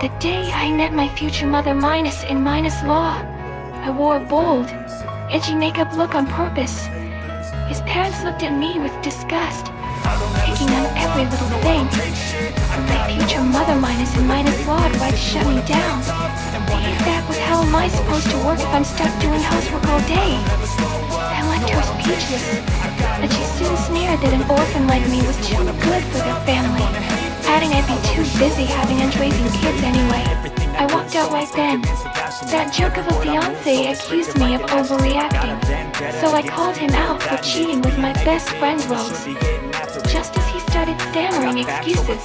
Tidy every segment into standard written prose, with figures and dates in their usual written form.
The day I met my future mother Minus in Minus Law, I wore a bold, edgy makeup look on purpose. His parents looked at me with disgust, picking on every little thing. My future mother Minus in Minus Law tried to shut me down. Hey, that was how am I supposed to work if I'm stuck doing housework all day? I left her speechless, but she soon sneered that an orphan like me was too good for their family, adding I'd be too busy having and raising kids anyway. I walked out right then. That jerk of a fiancé accused me of overreacting, so I called him out for cheating with my best friend Rose. Just as he started stammering excuses,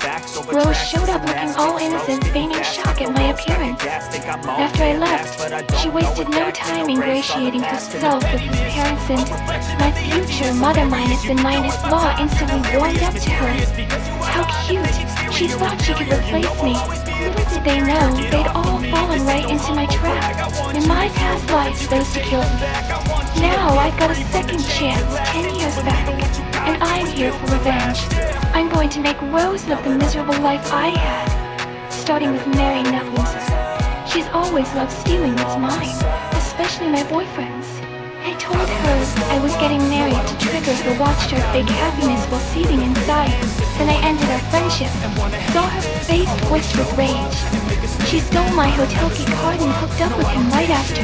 Rose showed up looking all innocent, feigning shock at my appearance. After I left, she wasted no time ingratiating herself with his parents, and my future mother Minus in Minus Law instantly warmed up to her. How cute! She thought she could replace me. Little did they know, they'd all fallen right into my trap. In my past lives, they used to kill me. Now I've got a second chance, 10 years back, and I'm here for revenge. I'm going to make Rose live the miserable life I had, starting with Mary Neville's. She's always loved stealing what's mine, especially my boyfriend's. I told her I was getting married to trigger her watched her fake happiness while seething inside. Then I ended our friendship, saw her face twitch with rage. She stole my hotel key card and hooked up with him right after.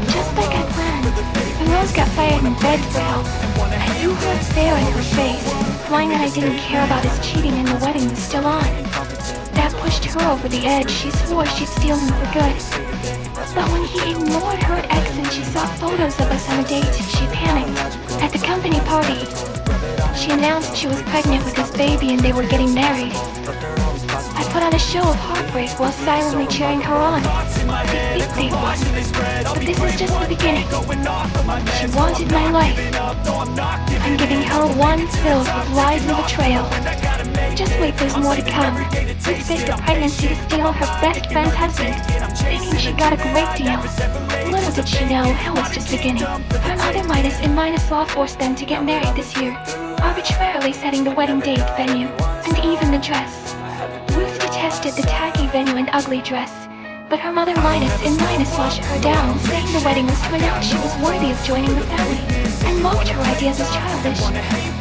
Just like I planned, when Rose got fired and begged for help, I threw her a stare in her face, implying that I didn't care about his cheating and the wedding was still on. That pushed her over the edge. She swore she'd steal him for good. But when he ignored her ex and she saw photos of us on a date, she panicked. At the company party, she announced she was pregnant with his baby and they were getting married. I put on a show of heartbreak while silently cheering her on. They think they won, but this is just the beginning. She wanted my life. I'm giving her one filled with lies and betrayal. Just wait, there's more to come. Ruth faked a pregnancy to steal her best friend's husband, thinking she got a great deal. Little did she know, hell was just beginning. Her mother Minus in Minus Law forced them to get married this year, arbitrarily setting the wedding date, venue, and even the dress. Ruth detested the tacky venue and ugly dress, but her mother Minus in Minus Law shut her down, saying the wedding was to announce she was worthy of joining the family, and mocked her ideas as childish.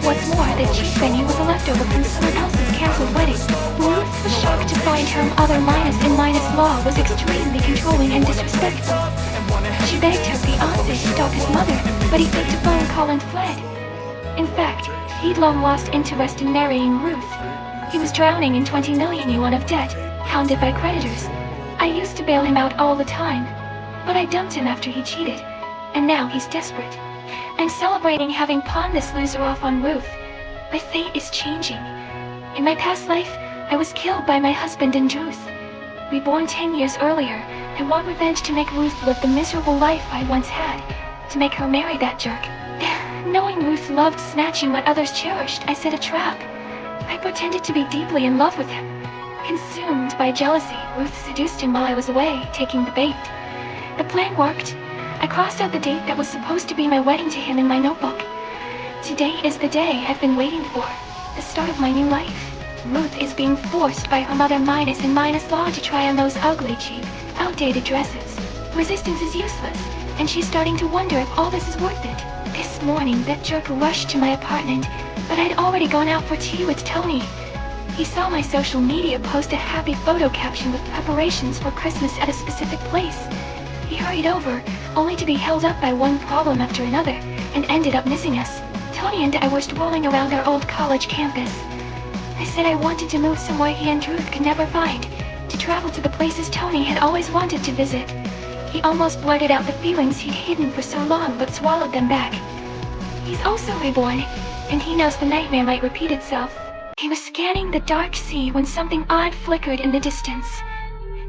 What's more, the cheap venue was a leftover from someone else's cancelled wedding. Ruth was shocked to find her mother Minus in Minus Law was extremely controlling and disrespectful. She begged her fiancé to stop his mother, but he faked a phone call and fled. In fact, he'd long lost interest in marrying Ruth. He was drowning in 20 million yuan of debt, hounded by creditors. I used to bail him out all the time, but I dumped him after he cheated, and now he's desperate. I'm celebrating having pawned this loser off on Ruth. My fate is changing. In my past life, I was killed by my husband and Ruth. Reborn 10 years earlier, I want revenge to make Ruth live the miserable life I once had, to make her marry that jerk. Knowing Ruth loved snatching what others cherished, I set a trap. I pretended to be deeply in love with him. Consumed by jealousy, Ruth seduced him while I was away, taking the bait. The plan worked. I crossed out the date that was supposed to be my wedding to him in my notebook. Today is the day I've been waiting for, the start of my new life. Ruth is being forced by her mother Minus in Minus Law to try on those ugly, cheap, outdated dresses. Resistance is useless, and she's starting to wonder if all this is worth it. This morning, that jerk rushed to my apartment, but I'd already gone out for tea with Tony. He saw my social media post a happy photo caption with preparations for Christmas at a specific place. He hurried over, only to be held up by one problem after another, and ended up missing us. Tony and I were strolling around our old college campus. I said I wanted to move somewhere he and Ruth could never find, to travel to the places Tony had always wanted to visit. He almost blurted out the feelings he'd hidden for so long, but swallowed them back. He's also reborn, and he knows the nightmare might repeat itself. He was scanning the dark sea when something odd flickered in the distance.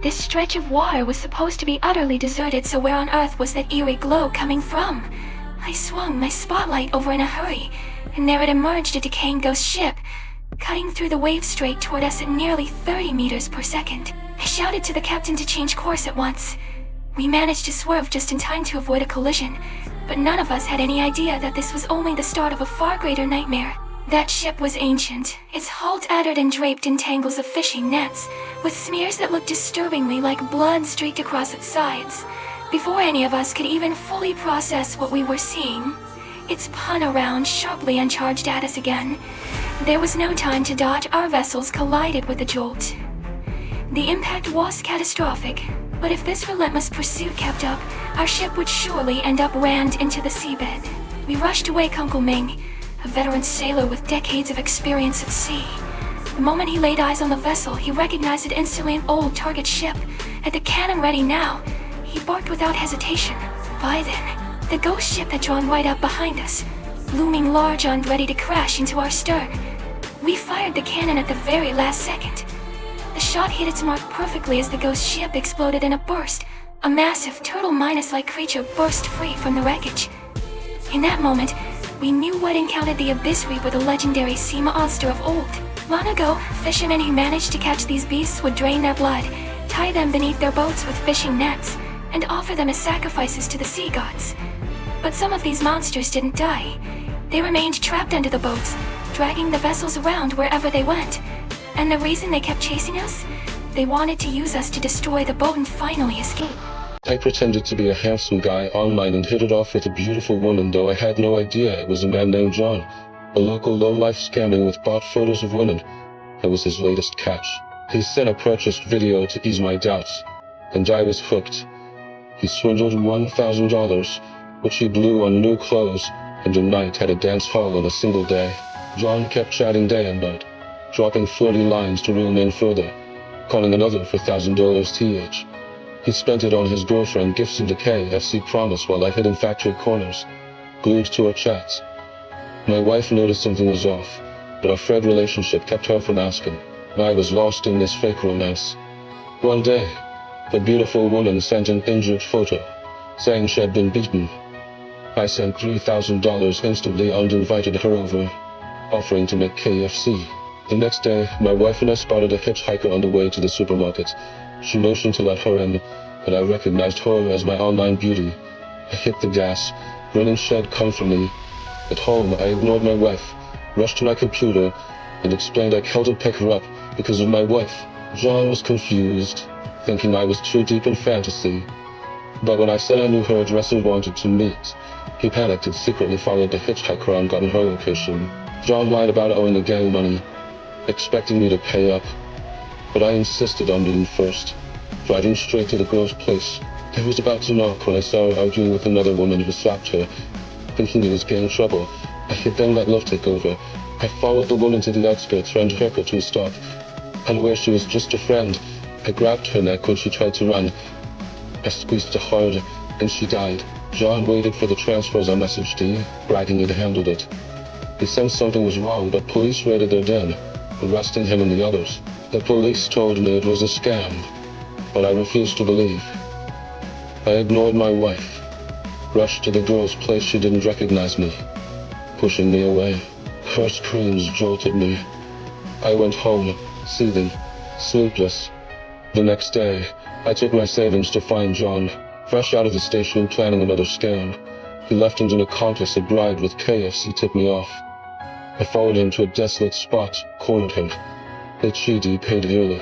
This stretch of water was supposed to be utterly deserted, so where on earth was that eerie glow coming from? I swung my spotlight over in a hurry, and there it emerged, a decaying ghost ship, cutting through the waves straight toward us at nearly 30 meters per second. I shouted to the captain to change course at once. We managed to swerve just in time to avoid a collision, but none of us had any idea that this was only the start of a far greater nightmare. That ship was ancient, its hull tattered and draped in tangles of fishing nets, with smears that looked disturbingly like blood streaked across its sides. Before any of us could even fully process what we were seeing, it spun around sharply and charged at us again. There was no time to dodge. Our vessels collided with the jolt. The impact was catastrophic, but if this relentless pursuit kept up, our ship would surely end up rammed into the seabed. We rushed to wake Uncle Ming, a veteran sailor with decades of experience at sea. The moment he laid eyes on the vessel, he recognized it instantly, an old target ship. At the cannon ready now, he barked without hesitation. By then, the ghost ship had drawn right up behind us, looming large and ready to crash into our stern. We fired the cannon at the very last second. The shot hit its mark perfectly as the ghost ship exploded in a burst. A massive turtle-like creature burst free from the wreckage. In that moment, we knew what encountered the Abyss Reaper, the legendary sea monster of old. Long ago, fishermen who managed to catch these beasts would drain their blood, tie them beneath their boats with fishing nets, and offer them as sacrifices to the sea gods. But some of these monsters didn't die. They remained trapped under the boats, dragging the vessels around wherever they went. And the reason they kept chasing us? They wanted to use us to destroy the boat and finally escape. I pretended to be a handsome guy online and hit it off with a beautiful woman, though I had no idea it was a man named John, a local lowlife scamming with bought photos of women. I was his latest catch. He sent a purchased video to ease my doubts, and I was hooked. He swindled $1,000, which he blew on new clothes, and a night at a dance hall in a single day. John kept chatting day and night, dropping flirty lines to reel me in further, calling another for $1,000 th. He spent it on his girlfriend gifts and a KFC promise while I hid in factory corners, glued to our chats. My wife noticed something was off, but our frayed relationship kept her from asking. I was lost in this fake romance. One day, the beautiful woman sent an injured photo, saying she had been beaten. I sent $3,000 instantly and invited her over, offering to make KFC. The next day, my wife and I spotted a hitchhiker on the way to the supermarket. She motioned to let her in, but I recognized her as my online beauty. I hit the gas, grinning she'd come for me. At home, I ignored my wife, rushed to my computer, and explained I couldn't pick her up because of my wife. John was confused, thinking I was too deep in fantasy. But when I said I knew her address and wanted to meet, he panicked and secretly followed the hitchhiker and got her location. John lied about owing the gang money, expecting me to pay up, but I insisted on meeting first, driving straight to the girl's place. I was about to knock when I saw her arguing with another woman who slapped her. Thinking he was getting trouble, I had then let love take over. I followed the woman to the outskirts, ran her to a stop, and where she was just a friend, I grabbed her neck when she tried to run. I squeezed her hard, and she died. John waited for the transfers I messaged him, bragging he'd handled it. He sensed something was wrong, but police raided their den, arresting him and the others. The police told me it was a scam, but I refused to believe. I ignored my wife, rushed to the girl's place. She didn't recognize me, pushing me away. Her screams jolted me. I went home, seething, sleepless. The next day, I took my savings to find John, fresh out of the station planning another scam. He left and an accomplice, a bride with KFC, tipped me off. I followed him to a desolate spot, cornered him. HED paid dearly.